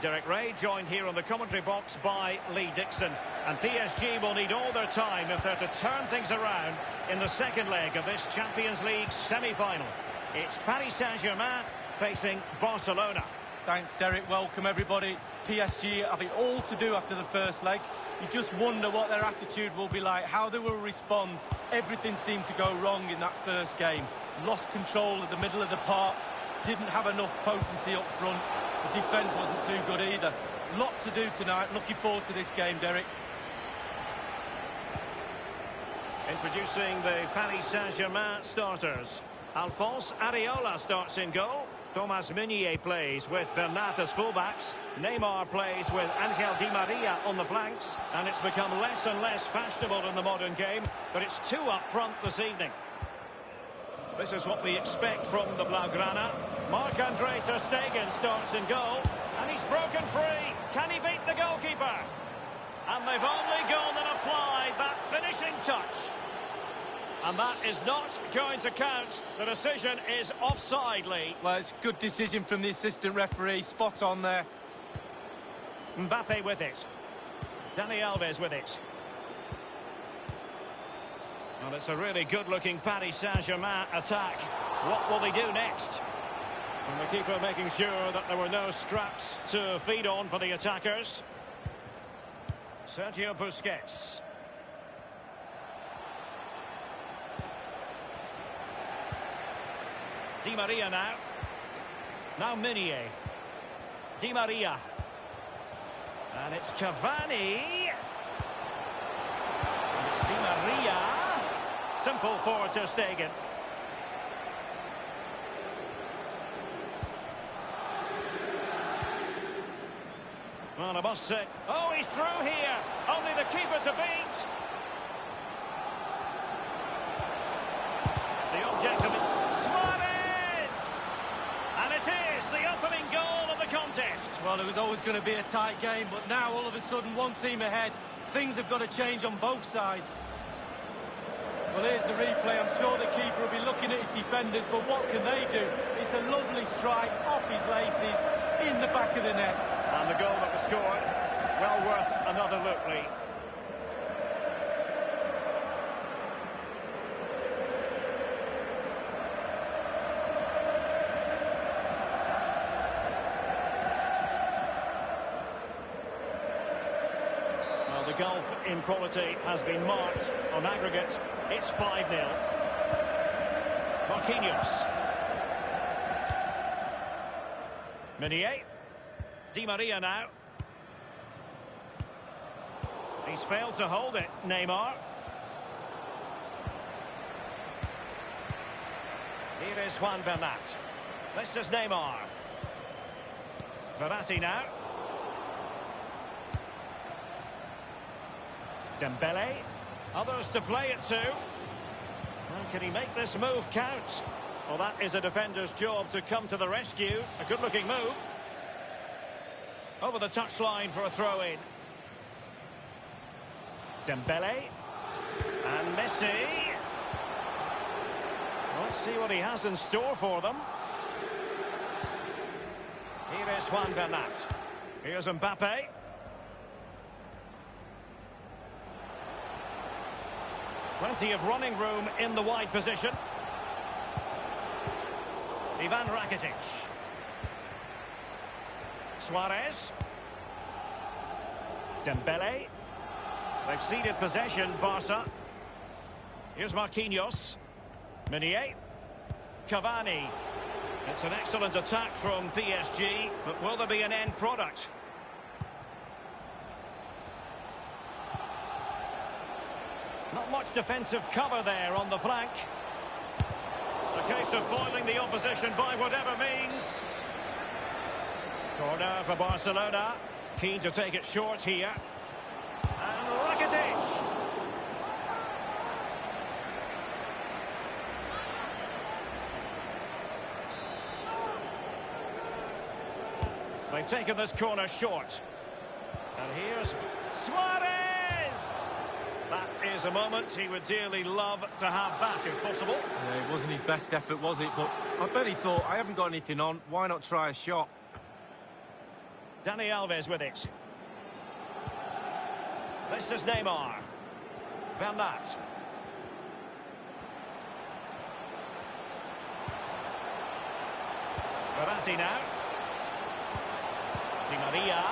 Derek Ray, joined here on the commentary box by Lee Dixon. And PSG will need all their time if they're to turn things around in the second leg of this Champions League semi-final. It's Paris Saint-Germain facing Barcelona. Thanks, Derek. Welcome, everybody. PSG have it all to do after the first leg. You just wonder what their attitude will be like, how they will respond. Everything seemed to go wrong in that first game. Lost control at the middle of the park. Didn't have enough potency up front. The defence wasn't too good either. Lot to do tonight. Looking forward to this game, Derek. Introducing the Paris Saint-Germain starters. Alphonse Areola starts in goal. Thomas Meunier plays with Bernat as fullbacks. Neymar plays with Angel Di Maria on the flanks. And it's become less and less fashionable in the modern game, but it's two up front this evening. This is what we expect from the Blaugrana. Marc-Andre ter Stegen starts in goal. And he's broken free. Can he beat the goalkeeper? And they've only gone and applied that finishing touch. And that is not going to count. The decision is offside, Lee. Well, it's a good decision from the assistant referee. Spot on there. Mbappe with it. Dani Alves with it. Well, it's a really good-looking Paris Saint-Germain attack. What will they do next? And the keeper making sure that there were no scraps to feed on for the attackers. Sergio Busquets. Di Maria now. Now Meunier. Di Maria. And it's Cavani. And it's Di Maria. Simple for ter Stegen. Well, I must say... Oh, he's through here. Only the keeper to beat. The object of it... Suarez! And it is the opening goal of the contest. Well, it was always going to be a tight game, but now all of a sudden one team ahead. Things have got to change on both sides. Well, here's the replay. I'm sure the keeper will be looking at his defenders, but what can they do? It's a lovely strike off his laces in the back of the net. And the goal that was scored, well worth another look, Lee. Well, the gulf in quality has been marked. On aggregate, it's 5-0. Marquinhos. Meunier. Di Maria now. He's failed to hold it, Neymar. Here is Juan Bernat. This is Neymar. Verratti now. Dembele. Others to play it to. Well, can he make this move count? Well, that is a defender's job to come to the rescue. A good-looking move. Over the touchline for a throw-in. Dembele. And Messi. Let's see what he has in store for them. Here is Juan Bernat. Here's Mbappe. Plenty of running room in the wide position. Ivan Rakitic. Suarez. Dembele. They've ceded possession, Barca. Here's Marquinhos. Meunier. Cavani. It's an excellent attack from PSG, but will there be an end product? Not much defensive cover there on the flank. A case of foiling the opposition by whatever means. Corner for Barcelona. Keen to take it short here. And Rakitic. They've taken this corner short. And here's Suarez. That is a moment he would dearly love to have back if possible. Yeah, it wasn't his best effort, was it? But I bet he thought, I haven't got anything on. Why not try a shot? Dani Alves with it. This is Neymar. Bernat. Verratti now. Di Maria.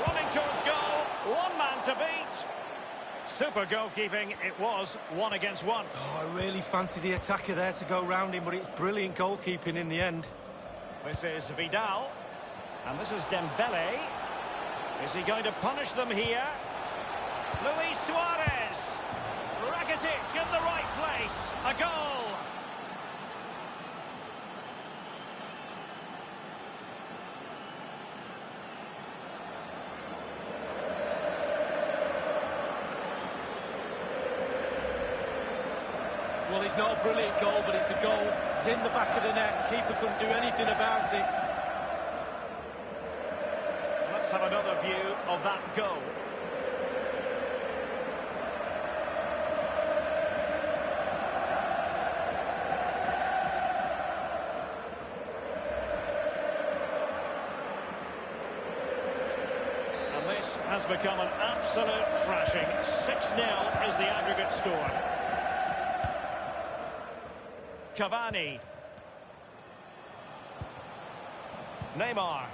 Running towards goal. One man to beat. Super goalkeeping. It was 1 against 1. Oh, I really fancy the attacker there to go round him, but it's brilliant goalkeeping in the end. This is Vidal. And this is Dembele. Is he going to punish them here? Luis Suarez. Rakitic in the right place. A goal. Well, it's not a brilliant goal, but it's a goal. It's in the back of the net. Keeper couldn't do anything about it. Let's have another view of that goal. And this has become an absolute thrashing. 6-0 is the aggregate score. Cavani. Neymar.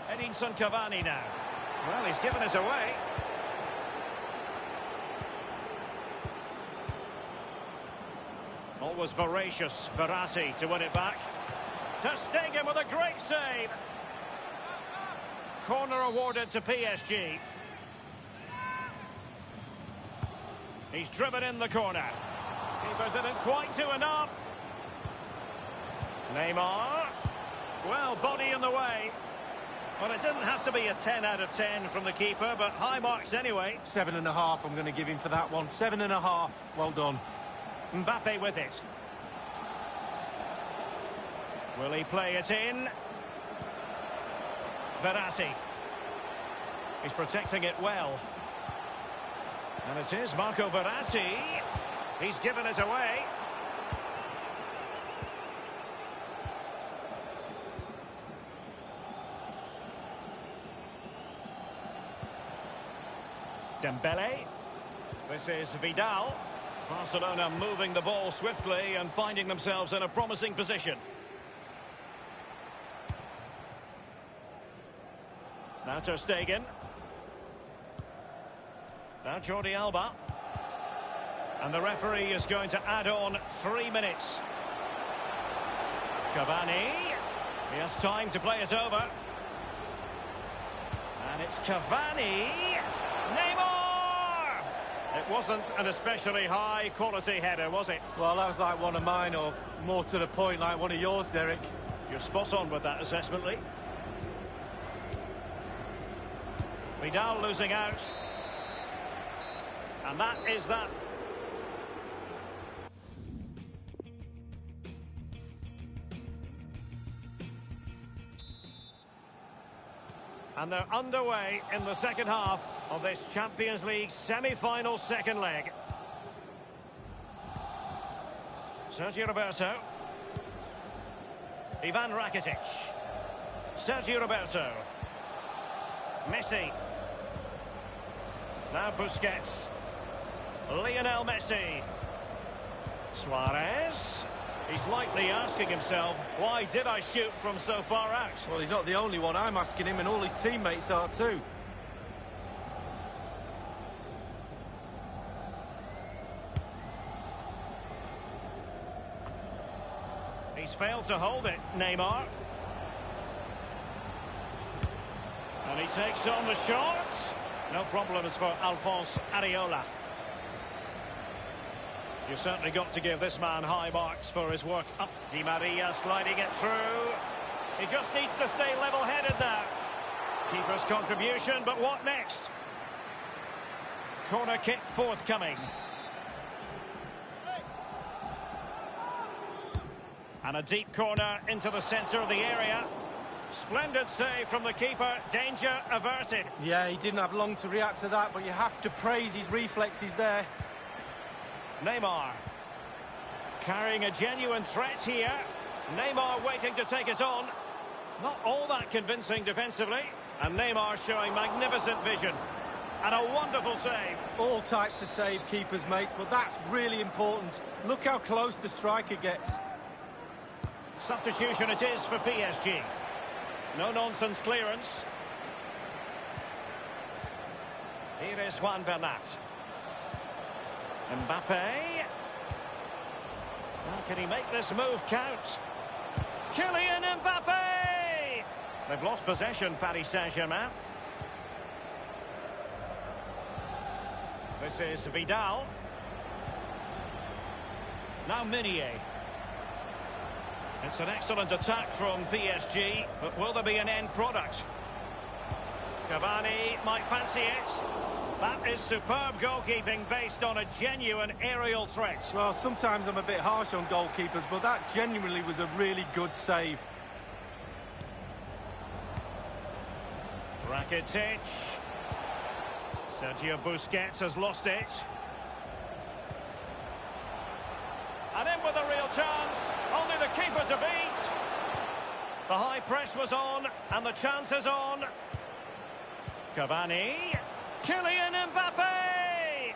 Edinson Cavani now. Well, he's given us away. Always voracious, Verratti to win it back. Ter Stegen with a great save. Corner awarded to PSG. He's driven in the corner. Keeper didn't quite do enough. Neymar. Well, body in the way. Well, it didn't have to be a 10 out of 10 from the keeper, but high marks anyway. 7.5 I'm going to give him for that one. 7.5. Well done. Mbappe with it. Will he play it in? Verratti. He's protecting it well. And it is Marco Verratti. He's given it away. Dembele. This is Vidal. Barcelona moving the ball swiftly and finding themselves in a promising position. Now Ter Stegen. Now Jordi Alba. And the referee is going to add on 3 minutes. Cavani. He has time to play it over. And it's Cavani. Neymar! It wasn't an especially high-quality header, was it? Well, that was like one of mine, or more to the point, like one of yours, Derek. You're spot on with that assessment, Lee. Vidal losing out. And that is that. And they're underway in the second half of this Champions League semi-final second leg. Sergio Roberto. Ivan Rakitic. Sergio Roberto. Messi. Now Busquets. Lionel Messi. Suarez. He's likely asking himself, why did I shoot from so far out? Well, he's not the only one. I'm asking him, and all his teammates are too. He's failed to hold it, Neymar. And he takes on the shot. No problems for Alphonse Areola. You've certainly got to give this man high marks for his work up. Di Maria sliding it through. He just needs to stay level-headed now. Keeper's contribution, but what next? Corner kick forthcoming. And a deep corner into the centre of the area. Splendid save from the keeper. Danger averted. Yeah, he didn't have long to react to that, but you have to praise his reflexes there. Neymar. Carrying a genuine threat here. Neymar waiting to take it on. Not all that convincing defensively. And Neymar showing magnificent vision. And a wonderful save. All types of save keepers make, but that's really important. Look how close the striker gets. Substitution it is for PSG. No-nonsense clearance. Here is Juan Bernat. Mbappe. Well, can he make this move count? Kylian Mbappe! They've lost possession, Paris Saint-Germain. This is Vidal. Now Meunier. It's an excellent attack from PSG, but will there be an end product? Cavani might fancy it. That is superb goalkeeping based on a genuine aerial threat. Well, sometimes I'm a bit harsh on goalkeepers, but that genuinely was a really good save. Rakitic. Sergio Busquets has lost it. And in with a real chance. Only the keeper to beat. The high press was on, and the chance is on. Cavani. Kylian Mbappe!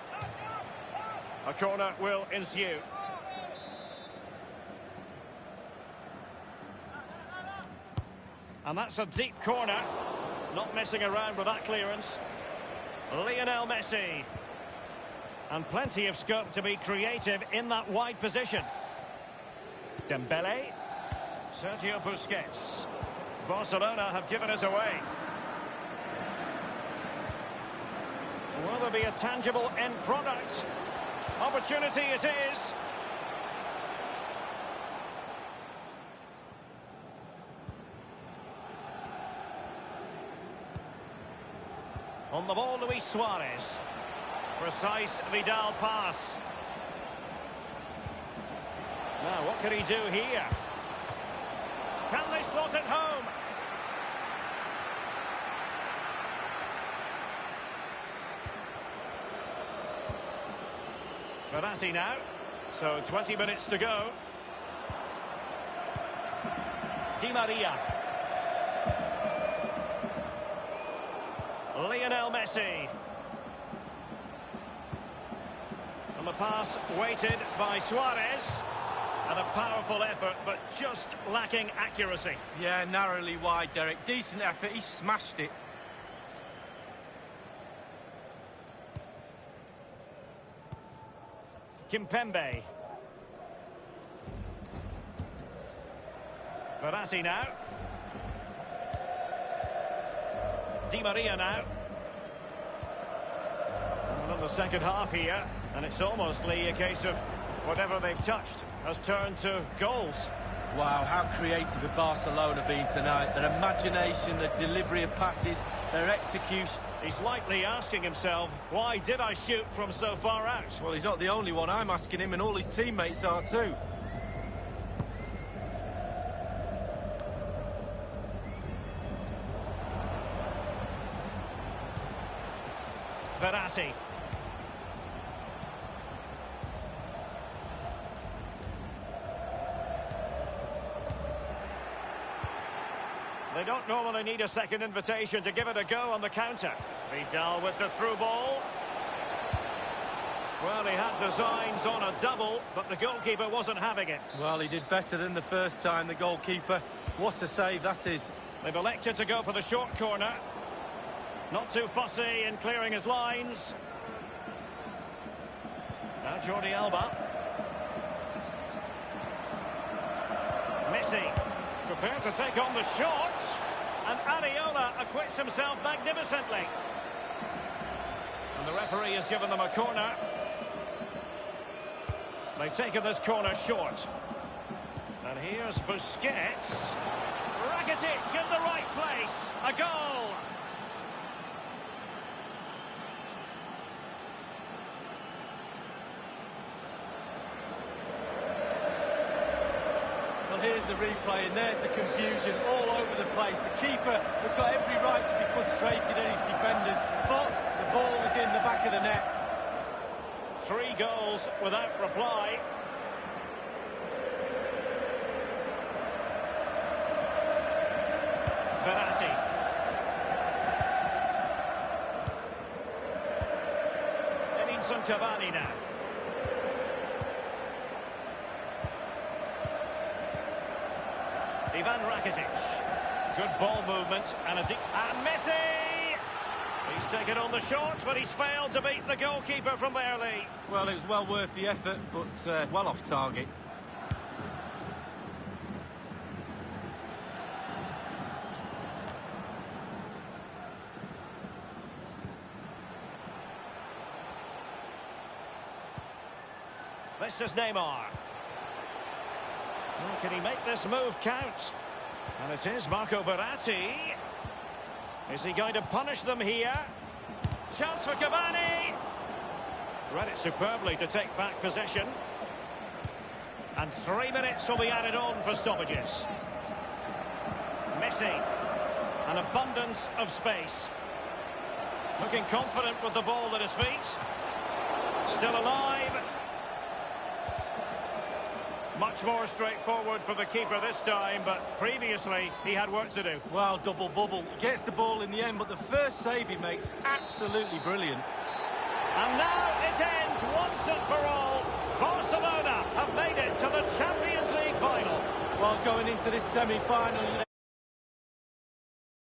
A corner will ensue. And that's a deep corner. Not messing around with that clearance. Lionel Messi. And plenty of scope to be creative in that wide position. Dembele. Sergio Busquets. Barcelona have given us away. Will there be a tangible end product? Opportunity it is. On the ball, Luis Suarez. Precise Vidal pass. Now, what can he do here? Can they slot it home? Verratti now. So 20 minutes to go. Di Maria. Lionel Messi. And the pass weighted by Suarez. And a powerful effort, but just lacking accuracy. Yeah, narrowly wide, Derek. Decent effort, he smashed it. Kimpembe. Verratti now. Di Maria now. Well, the second half here, and it's almost a case of whatever they've touched has turned to goals. Wow, how creative have Barcelona been tonight. Their imagination, their delivery of passes, their execution. He's likely asking himself, why did I shoot from so far out? Well, he's not the only one. I'm asking him, and all his teammates are too. Verratti. They don't normally need a second invitation to give it a go on the counter. Vidal with the through ball. Well, he had designs on a double, but the goalkeeper wasn't having it. Well, he did better than the first time, the goalkeeper. What a save that is. They've elected to go for the short corner. Not too fussy in clearing his lines. Now Jordi Alba. Messi. Prepared to take on the shot. And Areola acquits himself magnificently. And the referee has given them a corner. They've taken this corner short. And here's Busquets. Rakitic in the right place. A goal. Well, here's the replay, and there's the confusion all over the place. The keeper has got every right to be frustrated at his defenders, but the ball is in the back of the net. 3 goals without reply. Verratti. Cavani now. Ivan Rakitic. Good ball movement and a deep... And Messi! He's taken on the shots, but he's failed to beat the goalkeeper from there, Lee. Well, it was well worth the effort, but well off target. This is Neymar. Well, can he make this move count? And it is Marco Verratti. Is he going to punish them here? Chance for Cavani. Read it superbly to take back possession. And 3 minutes will be added on for stoppages. Messi. An abundance of space. Looking confident with the ball at his feet. Still alive. Much more straightforward for the keeper this time, but previously he had work to do. Well, double bubble. He gets the ball in the end, but the first save he makes, absolutely brilliant. And now it ends once and for all. Barcelona have made it to the Champions League final. Well, going into this semi-final, you'd